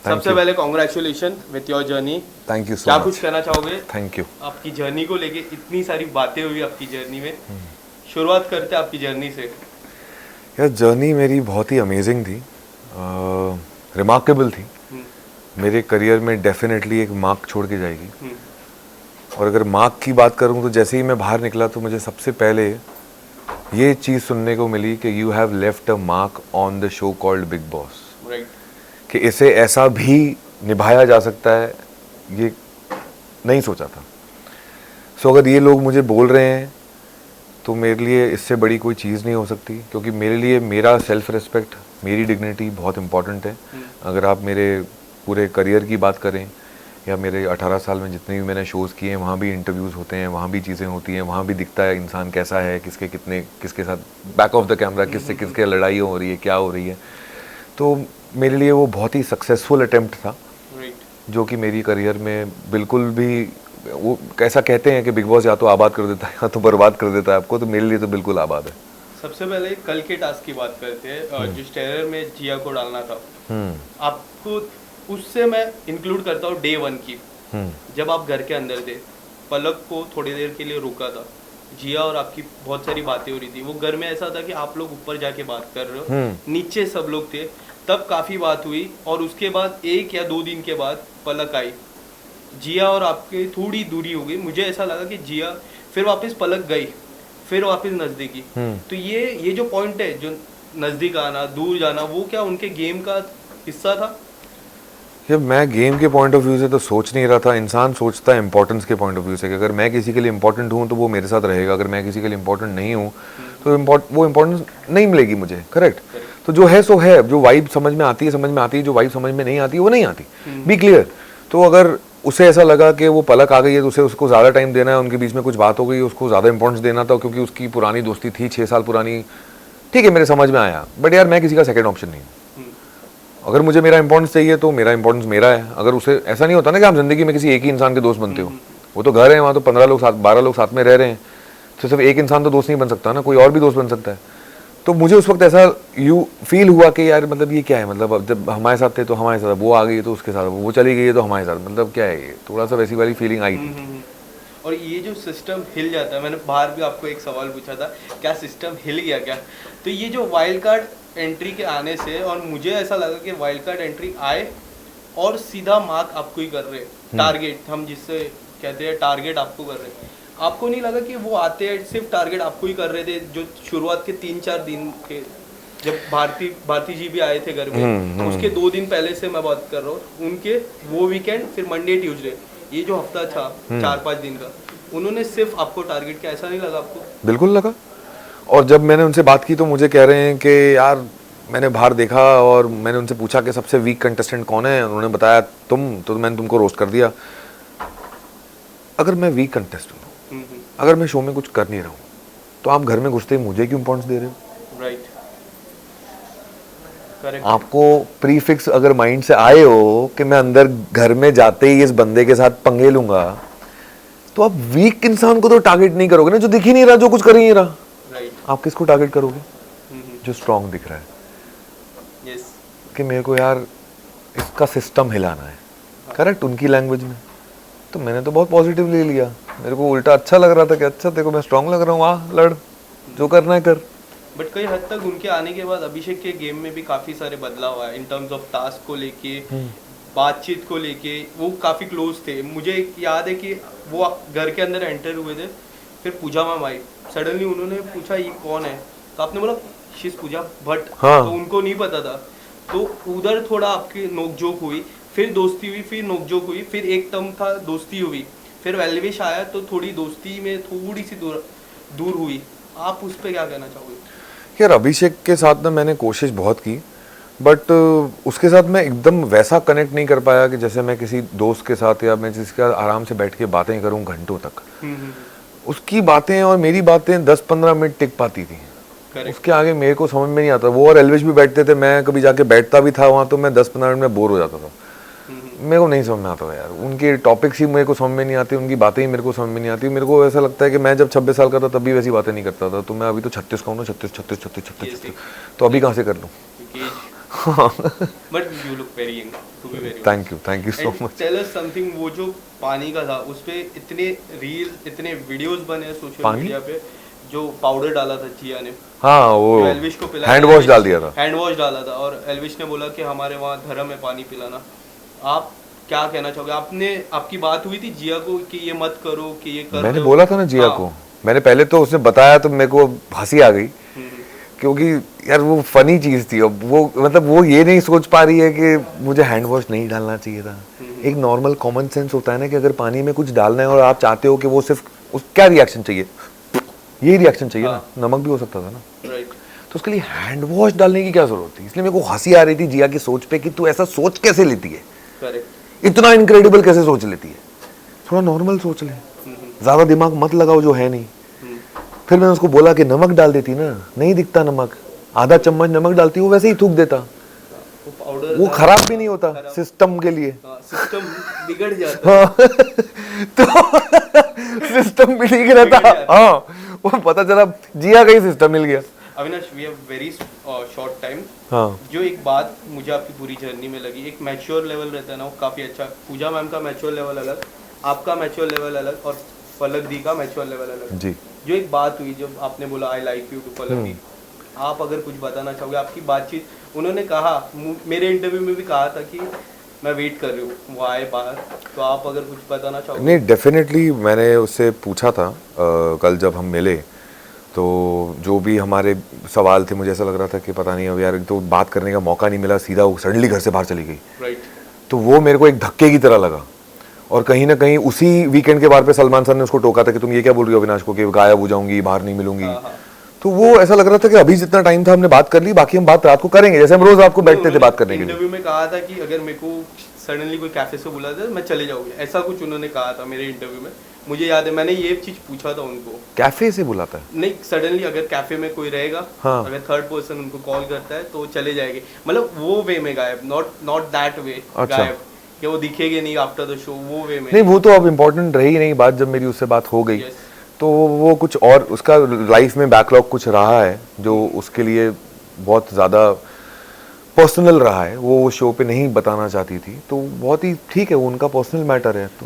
सबसे पहले congratulation with your journey. Thank you सो क्या मच। कुछ कहना चाहोगे? Thank you. आपकी जर्नी को लेके इतनी सारी बातें हुई आपकी जर्नी में, शुरुआत करते हैं आपकी जर्नी से। यार जर्नी मेरी बहुत ही अमेजिंग थी, रिमार्केबल थी। मेरे करियर में डेफिनेटली एक मार्क छोड़ के जाएगी। और अगर मार्क की बात करूं तो जैसे ही मैं बाहर निकला तो मुझे सबसे पहले ये चीज़ सुनने को मिली कि you have left a mark on the show called big boss. Right. कि इसे ऐसा भी निभाया जा सकता है, ये नहीं सोचा था। सो अगर ये लोग मुझे बोल रहे हैं तो मेरे लिए इससे बड़ी कोई चीज़ नहीं हो सकती, क्योंकि मेरे लिए मेरा सेल्फ रिस्पेक्ट, मेरी डिग्निटी बहुत इंपॉर्टेंट है। अगर आप मेरे पूरे करियर की बात करें या मेरे 18 साल में जितने भी मैंने शोज़ किए हैं, वहाँ भी इंटरव्यूज़ होते हैं, वहाँ भी चीज़ें होती हैं, वहाँ भी दिखता है इंसान कैसा है, किसके कितने, किसके साथ बैक ऑफ द कैमरा किससे किसके लड़ाई हो रही है, क्या हो रही है। तो मेरे लिए वो बहुत ही सक्सेसफुल अटेम्प्ट था, जो कि मेरी करियर में बिल्कुल भी, वो कैसा कहते हैं कि बिग बॉस या तो आबाद कर देता है या तो बर्बाद कर देता है आपको, तो मेरे लिए तो बिल्कुल आबाद है। सबसे पहले कल के टास्क की बात करते हैं, जिस टेरर में जिया को डालना था, आपको उससे मैं इंक्लूड करता हूँ डे 1 की। जब आप घर के अंदर थे, पलक को थोड़ी देर के लिए रोका था, जिया और आपकी बहुत सारी बातें हो रही थी। वो घर में ऐसा था कि आप लोग ऊपर जाके बात कर रहे हो, नीचे सब लोग थे, तब काफ़ी बात हुई। और उसके बाद 1 या 2 दिन के बाद पलक आई, जिया और आपके थोड़ी दूरी हो गई। मुझे ऐसा लगा कि जिया फिर वापस पलक गई, फिर वापस नज़दीकी। तो ये जो पॉइंट है, जो नज़दीक आना दूर जाना, वो क्या उनके गेम का हिस्सा था? ये मैं गेम के पॉइंट ऑफ व्यू से तो सोच नहीं रहा था। इंसान सोचता है इंपॉर्टेंस के पॉइंट ऑफ व्यू से कि अगर मैं किसी के लिए इंपॉर्टेंट हूँ तो वो मेरे साथ रहेगा, अगर मैं किसी के लिए इंपॉर्टेंट नहीं हूँ तो वो इंपॉर्टेंस नहीं मिलेगी मुझे। करेक्ट। तो जो है सो है, जो वाइब समझ में आती है समझ में आती है, जो वाइब समझ में नहीं आती है वो नहीं आती। Be clear. तो अगर उसे ऐसा लगा कि वो पलक आ गई है तो उसे उसको ज़्यादा टाइम देना है, उनके बीच में कुछ बात हो गई, उसको ज़्यादा इंपॉर्टेंस देना था क्योंकि उसकी पुरानी दोस्ती थी 6 साल पुरानी, ठीक है मेरे समझ में आया। बट यार मैं किसी का सेकंड ऑप्शन नहीं हूँ। अगर मुझे मेरा इंपॉर्टेंस चाहिए तो मेरा इंपॉर्टेंस मेरा है। अगर उसे ऐसा नहीं होता ना कि आप जिंदगी में किसी एक ही इंसान के दोस्त बनते हो, वो तो घर है, वहाँ तो 15 लोग 12 लोग साथ में रह रहे हैं, तो सिर्फ एक इंसान तो दोस्त नहीं बन सकता ना, कोई और भी दोस्त बन सकता है। तो मुझे उस वक्त ऐसा फील हुआ कि यार मतलब ये क्या है, मतलब जब हमारे साथ थे तो हमारे साथ, वो आ गई तो उसके साथ, वो चली गई है तो हमारे साथ, मतलब क्या है ये, थोड़ा सा वैसी वाली फीलिंग आई थी। और ये जो सिस्टम हिल जाता है, मैंने बाहर भी आपको एक सवाल पूछा था, क्या सिस्टम हिल गया क्या? तो ये जो वाइल्ड कार्ड एंट्री के आने से, और मुझे ऐसा लगा कि वाइल्ड कार्ड एंट्री आए और सीधा मार्क आपको ही कर रहे, टारगेट हम जिससे कहते हैं टारगेट आपको कर रहे। आपको नहीं लगा कि वो आते हैं सिर्फ टारगेट आपको ही कर रहे थे? जो शुरुआत के 3-4 दिन के, जब भारती जी भी आए थे घर में, उसके 2 दिन पहले से मैं बात कर रहा हूँ, उनके वो वीकेंड, फिर मंडे ट्यूसडे, ये जो हफ्ता था 4-5 दिन का, उन्होंने सिर्फ आपको टारगेट किया, ऐसा नहीं लगा आपको? बिल्कुल लगा। और जब मैंने उनसे बात की तो मुझे कह रहे हैं कि यार मैंने बाहर देखा और मैंने उनसे पूछा कि सबसे वीक कंटेस्टेंट कौन है, उन्होंने बताया तुम, तो मैंने तुमको रोस्ट कर दिया। अगर मैं वीक कंटेस्टेंट हूँ, अगर मैं शो में कुछ कर नहीं रहा हूँ, तो आप घर में घुसते ही मुझे क्यों इम्पोर्टेंस दे रहे हो? Right, correct. आपको प्रीफिक्स अगर माइंड से आए हो कि मैं अंदर घर में जाते ही इस बंदे के साथ पंगे लूंगा, तो आप वीक इंसान को तो टारगेट नहीं करोगे ना, जो दिख ही नहीं रहा, जो कुछ कर ही नहीं रहा। राइट। आप किसको टारगेट करोगे? जो स्ट्रांग दिख रहा है। यस। कि मेरे को यार इसका सिस्टम हिलाना है। करेक्ट, उनकी लैंग्वेज में। तो मैंने तो बहुत पॉजिटिव ले लिया, मेरे को उल्टा अच्छा लग रहा था कि अच्छा देखो मैं स्ट्रांग लग रहा हूँ, आ लड़, जो करना है कर। बट कई हद तक उनके आने के बाद अभिषेक के गेम में भी काफ़ी सारे बदलाव आए, इन टर्म्स ऑफ टास्क को लेके, बातचीत को लेके। वो काफ़ी क्लोज थे। मुझे याद है कि वो घर के अंदर एंटर हुए थे, फिर पूजा मैम आई, सडनली उन्होंने पूछा ये कौन है, तो आपने बोला शीज पूजा भट्ट। हाँ। तो उनको नहीं पता था, तो उधर थोड़ा आपकी नोकझोंक हुई, फिर दोस्ती हुई, फिर नोकझोंक हुई, फिर एक टर्म था दोस्ती हुई, फिर वेलविश आया तो थोड़ी दोस्ती में थोड़ी सी दूर हुई। आप उस पर क्या कहना चाहोगे? यार अभिषेक के साथ ना मैंने कोशिश बहुत की, बट उसके साथ मैं एकदम वैसा कनेक्ट नहीं कर पाया कि जैसे मैं किसी दोस्त के साथ या मैं जिसके साथ आराम से बैठ के बातें करूं घंटों तक। उसकी बातें और मेरी बातें 10-15 मिनट टिक पाती थी। उसके आगे मेरे को समझ में नहीं आता। वो और एलविश भी बैठते थे, मैं कभी जाके बैठता भी था वहाँ, तो मैं 10-15 मिनट में बोर हो जाता था। मेरे को नहीं समझ में आता था यार, उनके टॉपिक्स ही मेरे को समझ में नहीं आती, उनकी बातें ही मेरे को समझ में नहीं आती। मेरे को ऐसा लगता है कि मैं जब 26 साल का था तब भी वैसी बातें नहीं करता था, तो मैं अभी तो 36 का हूँ ना, 36, तो अभी कहाँ से कर लूँ? But you look very young to be very thank you so much. Tell us something, वो जो पानी का था उस पे इतने रील्स इतने वीडियोस बने सोशल पानी? मीडिया पे, जो पाउडर डाला था जिया ने, हाँ वो जो एल्विश को पिलाया, हैंड वॉश डाल दिया था। हैंड वॉश डाला था और एल्विश ने बोला कि हमारे वहाँ धर्म है पानी पिलाना। आप क्या कहना चाहोगे? आपने आपकी बात हुई थी जिया को कि ये मत करो, कि ये कर मैंने रहे हो? बोला था ना जिया हाँ। को, मैंने पहले तो उसने बताया तो मेरे को हंसी आ गई, क्योंकि यार वो फनी चीज़ थी। अब वो मतलब वो ये नहीं सोच पा रही है कि मुझे हैंड वॉश नहीं डालना चाहिए था। एक नॉर्मल कॉमन सेंस होता है ना कि अगर पानी में कुछ डालना है और आप चाहते हो कि वो सिर्फ उस क्या रिएक्शन चाहिए, यही रिएक्शन चाहिए ना, नमक भी हो सकता था ना, राइट। तो उसके लिए हैंड वॉश डालने की क्या जरूरत थी? इसलिए मेरे को हंसी आ रही थी जिया की सोच पे कि तू ऐसा सोच कैसे लेती है, करेक्ट। इतना इनक्रेडिबल कैसे सोच लेती है। थोड़ा नॉर्मल सोच ले, ज्यादा दिमाग मत लगाओ जो है नहीं। फिर मैंने उसको बोला कि नमक डाल देती ना, नहीं दिखता नमक, आधा चम्मच नमक डालती, वो वैसे ही थूक देता, वो पाउडर वो खराब भी नहीं होता सिस्टम के लिए। सिस्टम बिगड़ जाता हाँ तो सिस्टम भी ठीक रहता। हाँ वो पता चला जिया का ही सिस्टम मिल गया। Avinash, we have very short time. हाँ जो एक बात मुझे आपकी पूरी जर्नी में लगी, एक मैच्योर लेवल रहता है ना, वो काफ़ी अच्छा। पूजा मैम का मैच्योर लेवल अलग, आपका मैच्योर लेवल अलग, और पलक दी का मैच्योर लेवल अलग जी। जो एक बात हुई जब आपने बोला आई लाइक यू टू पलक दी, आप अगर कुछ बताना चाहोगे? आपकी बातचीत, उन्होंने कहा, मेरे इंटरव्यू में भी कहा था कि मैं वेट कर रही हूँ वो आए बाहर, तो आप अगर कुछ बताना चाहोगे? नहीं डेफिनेटली, मैंने उससे पूछा था कल जब हम मिले, तो जो भी हमारे सवाल थे, मुझे ऐसा लग रहा था कि पता नहीं अब यार, तो बात करने का मौका नहीं मिला, सीधा वो सडनली घर से बाहर चली गई। राइट। तो वो मेरे को एक धक्के की तरह लगा, और कहीं ना कहीं उसी वीकेंड के बार पे सलमान सर ने उसको टोका था कि तुम ये क्या बोल रही हो अविनाश को कि गायब हो जाऊंगी, बाहर नहीं मिलूंगी। तो वो ऐसा लग रहा था कि अभी जितना टाइम था हमने बात कर ली, बाकी हम बात रात को करेंगे, जैसे हम रोज आपको बैठते थे बात करने के लिए। इंटरव्यू में कहा था कि अगर मेरे को सडनली कोई कैफे से बुला दे मैं चले जाऊंगी, ऐसा कुछ उन्होंने कहा था मेरे इंटरव्यू में। मुझे याद है मैंने ये चीज पूछा था उनको। कैफे से बुलाता है? नहीं, सडनली अगर कैफे में कोई रहेगा, हाँ। अगर थर्ड पर्सन उनको कॉल करता है तो चले जाएंगे, मतलब वो वे में गायब, नॉट दैट वे अच्छा। गायब कि वो दिखेंगे नहीं आफ्टर द शो, वो वे में नहीं, वो तो अब इम्पोर्टेंट रही नहीं बात, जब मेरी उससे बात हो गई। Yes. तो वो कुछ और उसका लाइफ में बैकलॉग कुछ रहा है जो उसके लिए बहुत ज़्यादा पर्सनल रहा है, वो शो पे नहीं बताना चाहती थी, तो बहुत ही ठीक है, वो उनका पर्सनल मैटर है। तो